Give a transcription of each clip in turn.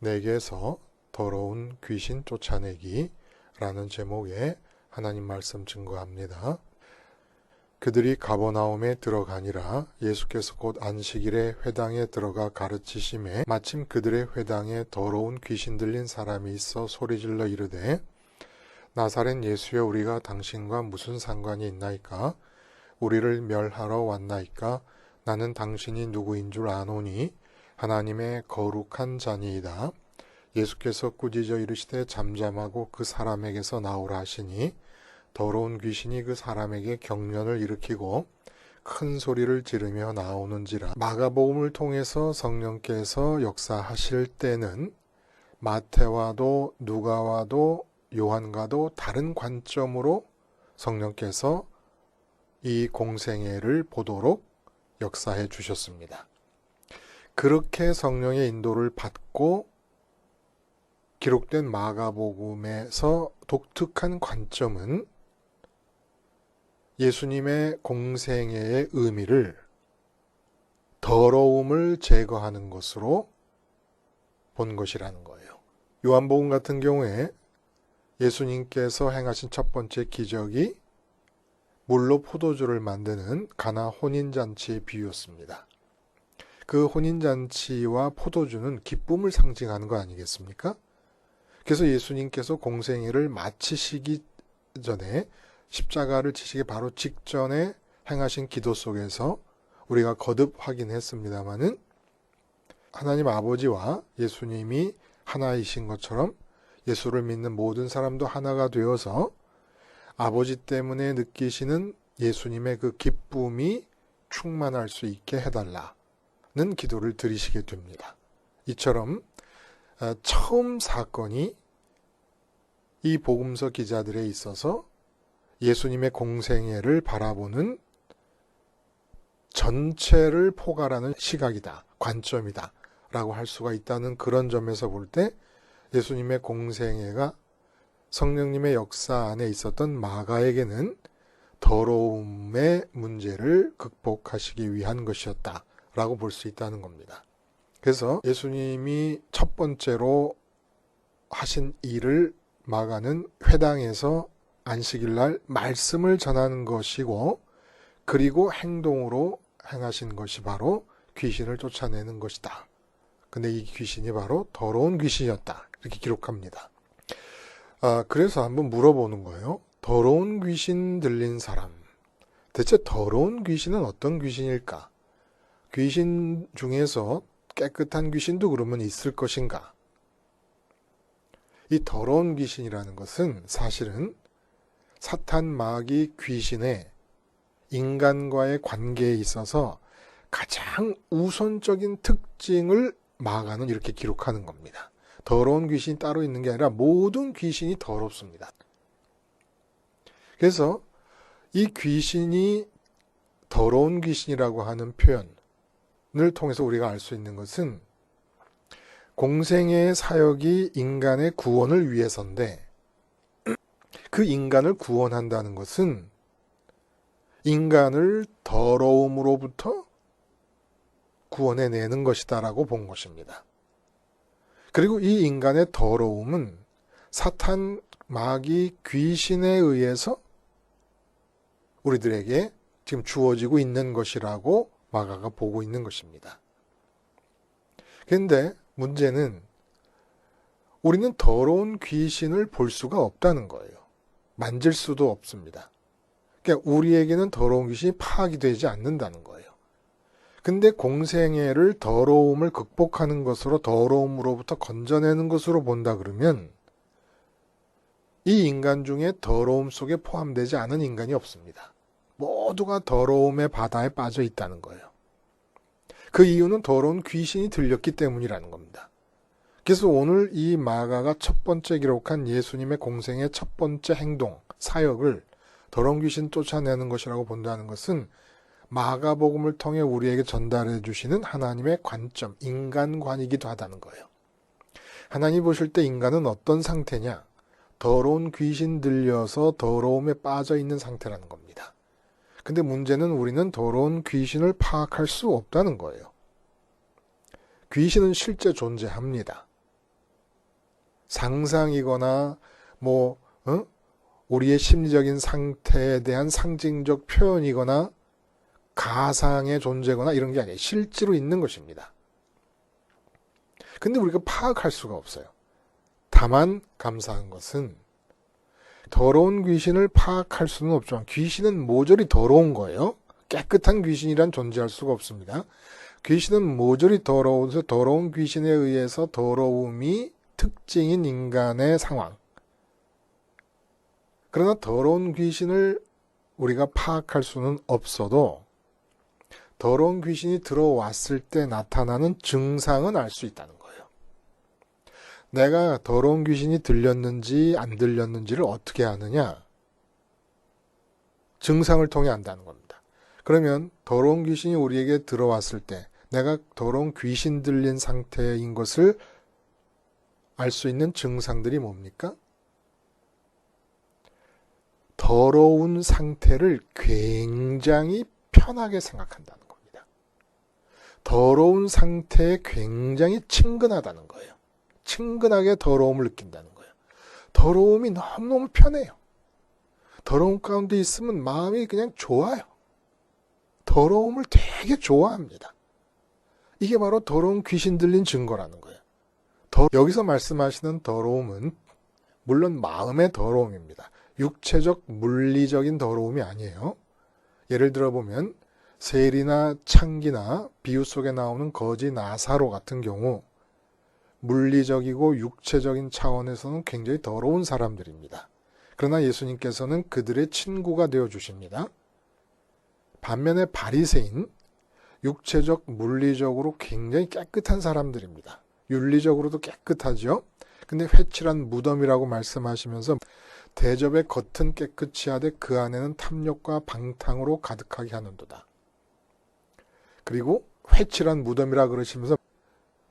내게서 더러운 귀신 쫓아내기 라는 제목의 하나님 말씀 증거합니다. 그들이 가버나움에 들어가니라. 예수께서 곧 안식일에 회당에 들어가 가르치심에 마침 그들의 회당에 더러운 귀신 들린 사람이 있어 소리질러 이르되 나사렛 예수여, 우리가 당신과 무슨 상관이 있나이까? 우리를 멸하러 왔나이까? 나는 당신이 누구인 줄 아노니 하나님의 거룩한 자니이다. 예수께서 꾸짖어 이르시되 잠잠하고 그 사람에게서 나오라 하시니 더러운 귀신이 그 사람에게 경련을 일으키고 큰 소리를 지르며 나오는지라. 마가복음을 통해서 성령께서 역사하실 때는 마태와도 누가와도 요한과도 다른 관점으로 성령께서 이 공생애를 보도록 역사해 주셨습니다. 그렇게 성령의 인도를 받고 기록된 마가복음에서 독특한 관점은 예수님의 공생애의 의미를 더러움을 제거하는 것으로 본 것이라는 거예요. 요한복음 같은 경우에 예수님께서 행하신 첫 번째 기적이 물로 포도주를 만드는 가나 혼인잔치의 비유였습니다. 그 혼인잔치와 포도주는 기쁨을 상징하는 거 아니겠습니까? 그래서 예수님께서 공생애를 마치시기 전에 십자가를 지시기 바로 직전에 행하신 기도 속에서 우리가 거듭 확인했습니다마는 하나님 아버지와 예수님이 하나이신 것처럼 예수를 믿는 모든 사람도 하나가 되어서 아버지 때문에 느끼시는 예수님의 그 기쁨이 충만할 수 있게 해달라는 기도를 드리시게 됩니다. 이처럼 처음 사건이 이 복음서 기자들에 있어서 예수님의 공생애를 바라보는 전체를 포괄하는 시각이다, 관점이다 라고 할 수가 있다는 그런 점에서 볼 때 예수님의 공생애가 성령님의 역사 안에 있었던 마가에게는 더러움의 문제를 극복하시기 위한 것이었다 라고 볼 수 있다는 겁니다. 그래서 예수님이 첫 번째로 하신 일을 마가는 회당에서 안식일날 말씀을 전하는 것이고, 그리고 행동으로 행하신 것이 바로 귀신을 쫓아내는 것이다. 근데 이 귀신이 바로 더러운 귀신이었다. 이렇게 기록합니다. 그래서 한번 물어보는 거예요. 더러운 귀신 들린 사람. 대체 더러운 귀신은 어떤 귀신일까? 귀신 중에서 깨끗한 귀신도 그러면 있을 것인가? 이 더러운 귀신이라는 것은 사실은 사탄, 마귀, 귀신의 인간과의 관계에 있어서 가장 우선적인 특징을 마가는 이렇게 기록하는 겁니다. 더러운 귀신이 따로 있는 게 아니라 모든 귀신이 더럽습니다. 그래서 이 귀신이 더러운 귀신이라고 하는 표현을 통해서 우리가 알 수 있는 것은 공생애의 사역이 인간의 구원을 위해서인데, 그 인간을 구원한다는 것은 인간을 더러움으로부터 구원해내는 것이다라고 본 것입니다. 그리고 이 인간의 더러움은 사탄, 마귀, 귀신에 의해서 우리들에게 지금 주어지고 있는 것이라고 마가가 보고 있는 것입니다. 그런데 문제는 우리는 더러운 귀신을 볼 수가 없다는 거예요. 만질 수도 없습니다. 그러니까 우리에게는 더러운 귀신이 파악이 되지 않는다는 거예요. 근데 공생애를 더러움을 극복하는 것으로, 더러움으로부터 건져내는 것으로 본다 그러면 이 인간 중에 더러움 속에 포함되지 않은 인간이 없습니다. 모두가 더러움의 바다에 빠져 있다는 거예요. 그 이유는 더러운 귀신이 들렸기 때문이라는 겁니다. 그래서 오늘 이 마가가 첫 번째 기록한 예수님의 공생의 첫 번째 행동, 사역을 더러운 귀신 쫓아내는 것이라고 본다는 것은 마가복음을 통해 우리에게 전달해 주시는 하나님의 관점, 인간관이기도 하다는 거예요. 하나님 보실 때 인간은 어떤 상태냐? 더러운 귀신 들려서 더러움에 빠져 있는 상태라는 겁니다. 근데 문제는 우리는 더러운 귀신을 파악할 수 없다는 거예요. 귀신은 실제 존재합니다. 상상이거나 우리의 심리적인 상태에 대한 상징적 표현이거나 가상의 존재거나 이런 게 아니에요. 실제로 있는 것입니다. 근데 우리가 파악할 수가 없어요. 다만 감사한 것은 더러운 귀신을 파악할 수는 없지만 귀신은 모조리 더러운 거예요. 깨끗한 귀신이란 존재할 수가 없습니다. 귀신은 모조리 더러워서 더러운 귀신에 의해서 더러움이 특징인 인간의 상황. 그러나 더러운 귀신을 우리가 파악할 수는 없어도 더러운 귀신이 들어왔을 때 나타나는 증상은 알 수 있다는 거예요. 내가 더러운 귀신이 들렸는지 안 들렸는지를 어떻게 아느냐? 증상을 통해 안다는 겁니다. 그러면 더러운 귀신이 우리에게 들어왔을 때 내가 더러운 귀신 들린 상태인 것을 알 수 있는 증상들이 뭡니까? 더러운 상태를 굉장히 편하게 생각한다는 겁니다. 더러운 상태에 굉장히 친근하다는 거예요. 친근하게 더러움을 느낀다는 거예요. 더러움이 너무너무 편해요. 더러움 가운데 있으면 마음이 그냥 좋아요. 더러움을 되게 좋아합니다. 이게 바로 더러운 귀신 들린 증거라는 거예요. 여기서 말씀하시는 더러움은 물론 마음의 더러움입니다. 육체적 물리적인 더러움이 아니에요. 예를 들어보면 세리나 창기나 비유 속에 나오는 거지 나사로 같은 경우 물리적이고 육체적인 차원에서는 굉장히 더러운 사람들입니다. 그러나 예수님께서는 그들의 친구가 되어주십니다. 반면에 바리새인, 육체적, 물리적으로 굉장히 깨끗한 사람들입니다. 윤리적으로도 깨끗하죠. 근데 회칠한 무덤이라고 말씀하시면서 대접의 겉은 깨끗이 하되 그 안에는 탐욕과 방탕으로 가득하게 하는도다. 그리고 회칠한 무덤이라 그러시면서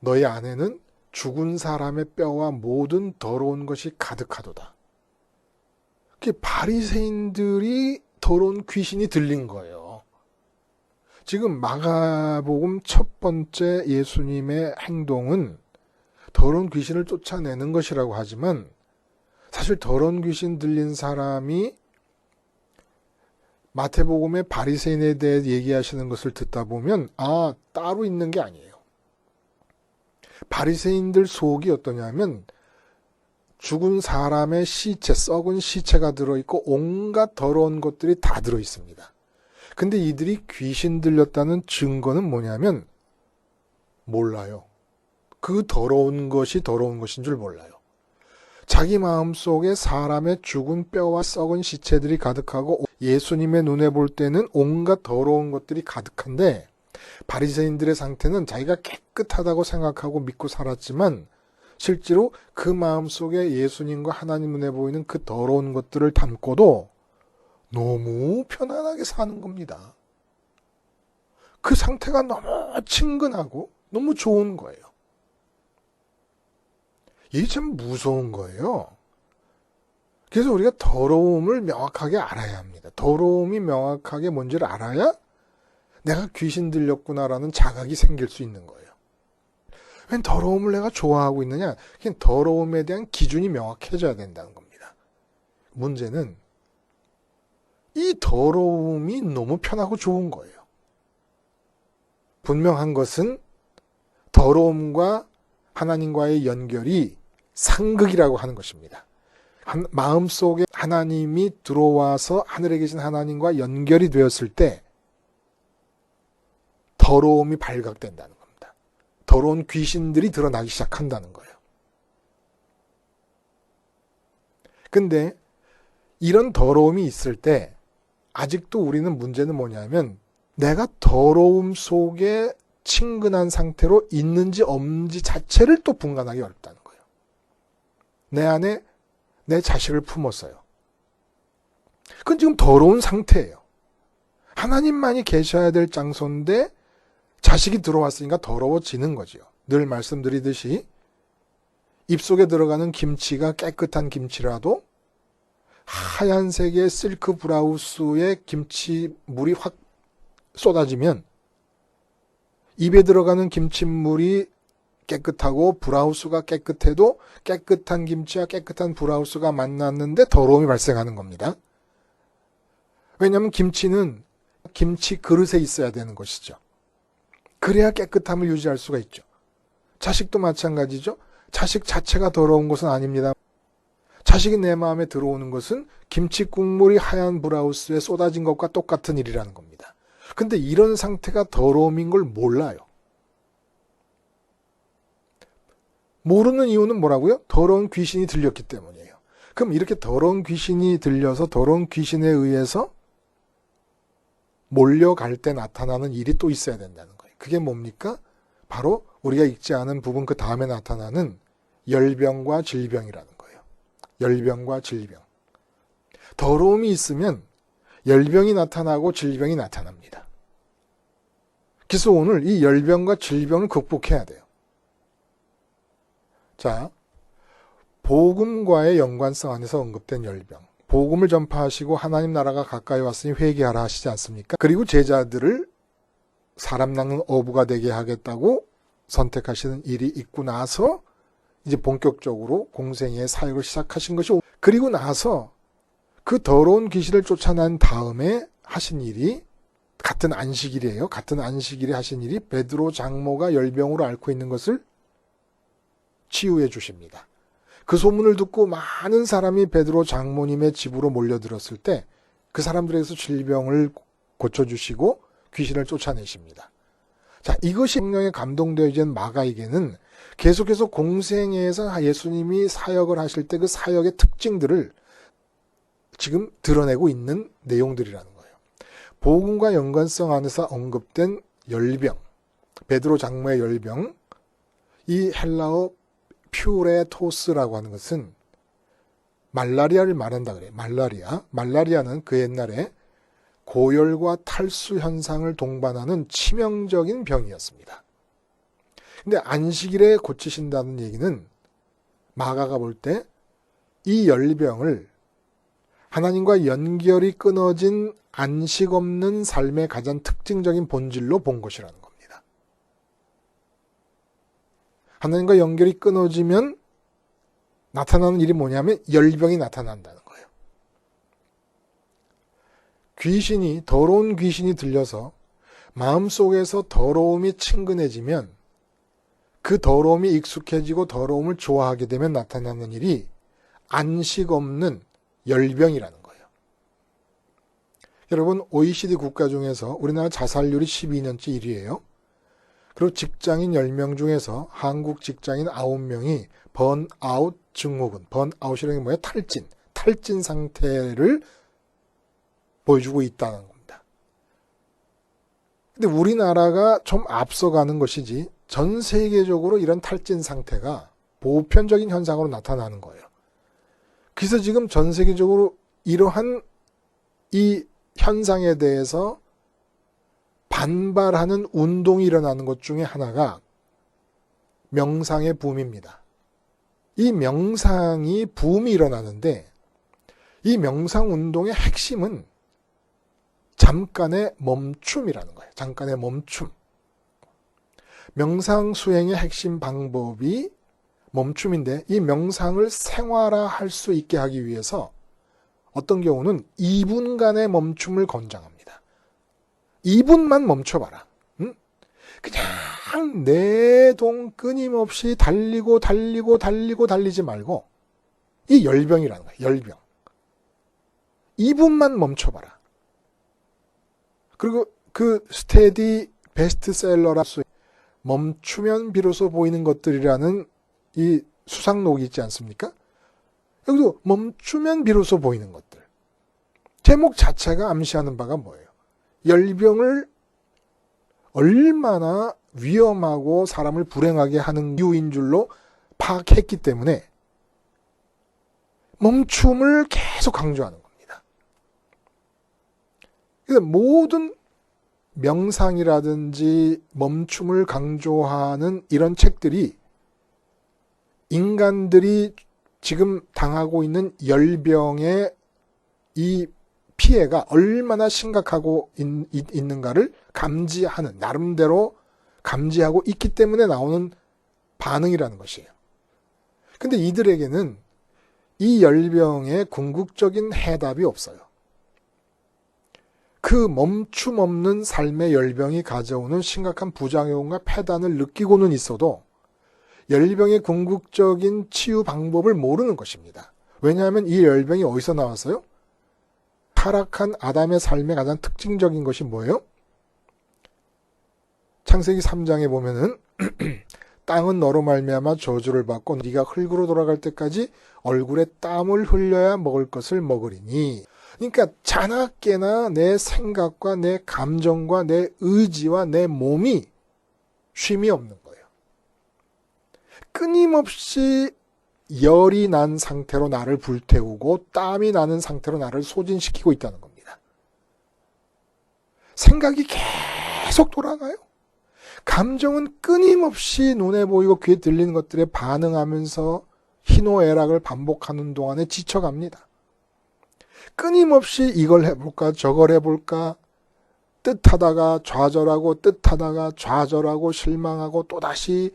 너희 안에는 죽은 사람의 뼈와 모든 더러운 것이 가득하도다. 그게 바리새인들이 더러운 귀신이 들린 거예요. 지금 마가복음 첫 번째 예수님의 행동은 더러운 귀신을 쫓아내는 것이라고 하지만 사실 더러운 귀신 들린 사람이 마태복음의 바리새인에 대해 얘기하시는 것을 듣다 보면 따로 있는 게 아니에요. 바리새인들 속이 어떠냐면 죽은 사람의 시체, 썩은 시체가 들어있고 온갖 더러운 것들이 다 들어있습니다. 근데 이들이 귀신 들렸다는 증거는 뭐냐면 몰라요. 그 더러운 것이 더러운 것인 줄 몰라요. 자기 마음속에 사람의 죽은 뼈와 썩은 시체들이 가득하고 예수님의 눈에 볼 때는 온갖 더러운 것들이 가득한데 바리새인들의 상태는 자기가 깨끗하다고 생각하고 믿고 살았지만 실제로 그 마음속에 예수님과 하나님 눈에 보이는 그 더러운 것들을 담고도 너무 편안하게 사는 겁니다. 그 상태가 너무 친근하고 너무 좋은 거예요. 이게 참 무서운 거예요. 그래서 우리가 더러움을 명확하게 알아야 합니다. 더러움이 명확하게 뭔지를 알아야 내가 귀신 들렸구나라는 자각이 생길 수 있는 거예요. 왜 더러움을 내가 좋아하고 있느냐? 그냥 더러움에 대한 기준이 명확해져야 된다는 겁니다. 문제는 이 더러움이 너무 편하고 좋은 거예요. 분명한 것은 더러움과 하나님과의 연결이 상극이라고 하는 것입니다. 마음속에 하나님이 들어와서 하늘에 계신 하나님과 연결이 되었을 때 더러움이 발각된다는 겁니다. 더러운 귀신들이 드러나기 시작한다는 거예요. 근데 이런 더러움이 있을 때 아직도 우리는 문제는 뭐냐면 내가 더러움 속에 친근한 상태로 있는지 없는지 자체를 또 분간하기 어렵다는 거예요. 내 안에 내 자식을 품었어요. 그건 지금 더러운 상태예요. 하나님만이 계셔야 될 장소인데 자식이 들어왔으니까 더러워지는 거죠. 늘 말씀드리듯이 입속에 들어가는 김치가 깨끗한 김치라도 하얀색의 실크 브라우스에 김치물이 확 쏟아지면 입에 들어가는 김치물이 깨끗하고 브라우스가 깨끗해도 깨끗한 김치와 깨끗한 브라우스가 만났는데 더러움이 발생하는 겁니다. 왜냐하면 김치는 김치 그릇에 있어야 되는 것이죠. 그래야 깨끗함을 유지할 수가 있죠. 자식도 마찬가지죠. 자식 자체가 더러운 것은 아닙니다. 자식이 내 마음에 들어오는 것은 김치 국물이 하얀 브라우스에 쏟아진 것과 똑같은 일이라는 겁니다. 근데 이런 상태가 더러움인 걸 몰라요. 모르는 이유는 뭐라고요? 더러운 귀신이 들렸기 때문이에요. 그럼 이렇게 더러운 귀신이 들려서 더러운 귀신에 의해서 몰려갈 때 나타나는 일이 또 있어야 된다는 거예요. 그게 뭡니까? 바로 우리가 읽지 않은 부분 그 다음에 나타나는 열병과 질병이라는 거예요. 열병과 질병. 더러움이 있으면 열병이 나타나고 질병이 나타납니다. 그래서 오늘 이 열병과 질병을 극복해야 돼요. 자, 복음과의 연관성 안에서 언급된 열병. 복음을 전파하시고 하나님 나라가 가까이 왔으니 회개하라 하시지 않습니까? 그리고 제자들을 사람 낚는 어부가 되게 하겠다고 선택하시는 일이 있고 나서 이제 본격적으로 공생애의 사역을 시작하신 것이, 그리고 나서 그 더러운 귀신을 쫓아낸 다음에 하신 일이 같은 안식일이에요. 같은 안식일에 하신 일이 베드로 장모가 열병으로 앓고 있는 것을 치유해 주십니다. 그 소문을 듣고 많은 사람이 베드로 장모님의 집으로 몰려들었을 때 그 사람들에게서 질병을 고쳐주시고 귀신을 쫓아내십니다. 자, 이것이 성령에 감동되어진 마가에게는 계속해서 공생애에서 예수님이 사역을 하실 때 그 사역의 특징들을 지금 드러내고 있는 내용들이라는 거예요. 복음과 연관성 안에서 언급된 열병, 베드로 장모의 열병, 이 헬라어 퓨레토스라고 하는 것은 말라리아를 말한다 그래요. 말라리아는 그 옛날에 고열과 탈수 현상을 동반하는 치명적인 병이었습니다. 근데 안식일에 고치신다는 얘기는 마가가 볼 때 이 열병을 하나님과 연결이 끊어진 안식 없는 삶의 가장 특징적인 본질로 본 것이라는 겁니다. 하나님과 연결이 끊어지면 나타나는 일이 뭐냐면 열병이 나타난다는 거예요. 더러운 귀신이 들려서 마음속에서 더러움이 친근해지면 그 더러움이 익숙해지고 더러움을 좋아하게 되면 나타나는 일이 안식 없는 열병이라는 거예요. 여러분, OECD 국가 중에서 우리나라 자살률이 12년째 1위예요. 그리고 직장인 10명 중에서 한국 직장인 9명이 번아웃 증후군, 번아웃이라는 게 뭐예요? 탈진 상태를 보여주고 있다는 겁니다. 근데 우리나라가 좀 앞서가는 것이지 전 세계적으로 이런 탈진 상태가 보편적인 현상으로 나타나는 거예요. 그래서 지금 전 세계적으로 이러한 이 현상에 대해서 반발하는 운동이 일어나는 것 중에 하나가 명상의 붐입니다. 이 명상이 붐이 일어나는데 이 명상 운동의 핵심은 잠깐의 멈춤이라는 거예요. 잠깐의 멈춤. 명상 수행의 핵심 방법이 멈춤인데 이 명상을 생활화할 수 있게 하기 위해서 어떤 경우는 2분간의 멈춤을 권장합니다. 2분만 멈춰봐라. 응? 그냥 내동 끊임없이 달리지 말고 이 열병이라는 거예요. 열병. 2분만 멈춰봐라. 그리고 그 스테디 베스트셀러라 멈추면 비로소 보이는 것들이라는 이 수상록이 있지 않습니까? 여기도 멈추면 비로소 보이는 것들. 제목 자체가 암시하는 바가 뭐예요? 열병을 얼마나 위험하고 사람을 불행하게 하는 이유인 줄로 파악했기 때문에 멈춤을 계속 강조하는 겁니다. 그래서 모든 명상이라든지 멈춤을 강조하는 이런 책들이 인간들이 지금 당하고 있는 열병의 이 피해가 얼마나 심각하고 있는가를 감지하는, 나름대로 감지하고 있기 때문에 나오는 반응이라는 것이에요. 근데 이들에게는 이 열병에 궁극적인 해답이 없어요. 그 멈춤 없는 삶의 열병이 가져오는 심각한 부작용과 폐단을 느끼고는 있어도 열병의 궁극적인 치유 방법을 모르는 것입니다. 왜냐하면 이 열병이 어디서 나왔어요? 타락한 아담의 삶의 가장 특징적인 것이 뭐예요? 창세기 3장에 보면은 땅은 너로 말미암아 저주를 받고 네가 흙으로 돌아갈 때까지 얼굴에 땀을 흘려야 먹을 것을 먹으리니. 그러니까 자나깨나 내 생각과 내 감정과 내 의지와 내 몸이 쉼이 없는 거예요. 끊임없이 열이 난 상태로 나를 불태우고 땀이 나는 상태로 나를 소진시키고 있다는 겁니다. 생각이 계속 돌아가요. 감정은 끊임없이 눈에 보이고 귀에 들리는 것들에 반응하면서 희노애락을 반복하는 동안에 지쳐갑니다. 끊임없이 이걸 해볼까 저걸 해볼까 뜻하다가 좌절하고 뜻하다가 좌절하고 실망하고 또다시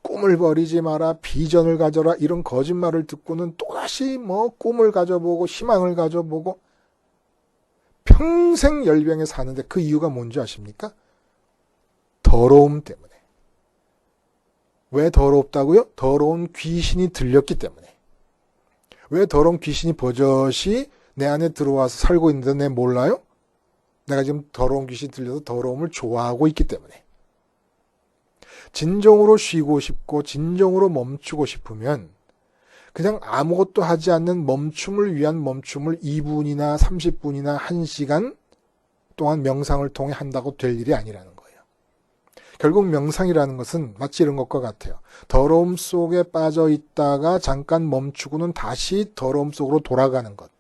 꿈을 버리지 마라 비전을 가져라 이런 거짓말을 듣고는 또다시 꿈을 가져보고 희망을 가져보고 평생 열병에 사는데 그 이유가 뭔지 아십니까? 더러움 때문에. 왜 더럽다고요? 더러운 귀신이 들렸기 때문에. 왜 더러운 귀신이 버젓이 내 안에 들어와서 살고 있는데 내 몰라요? 내가 지금 더러운 귀신이 들려서 더러움을 좋아하고 있기 때문에. 진정으로 쉬고 싶고 진정으로 멈추고 싶으면 그냥 아무것도 하지 않는 멈춤을 위한 멈춤을 2분이나 30분이나 1시간 동안 명상을 통해 한다고 될 일이 아니라는 거예요. 결국 명상이라는 것은 마치 이런 것과 같아요. 더러움 속에 빠져 있다가 잠깐 멈추고는 다시 더러움 속으로 돌아가는 것.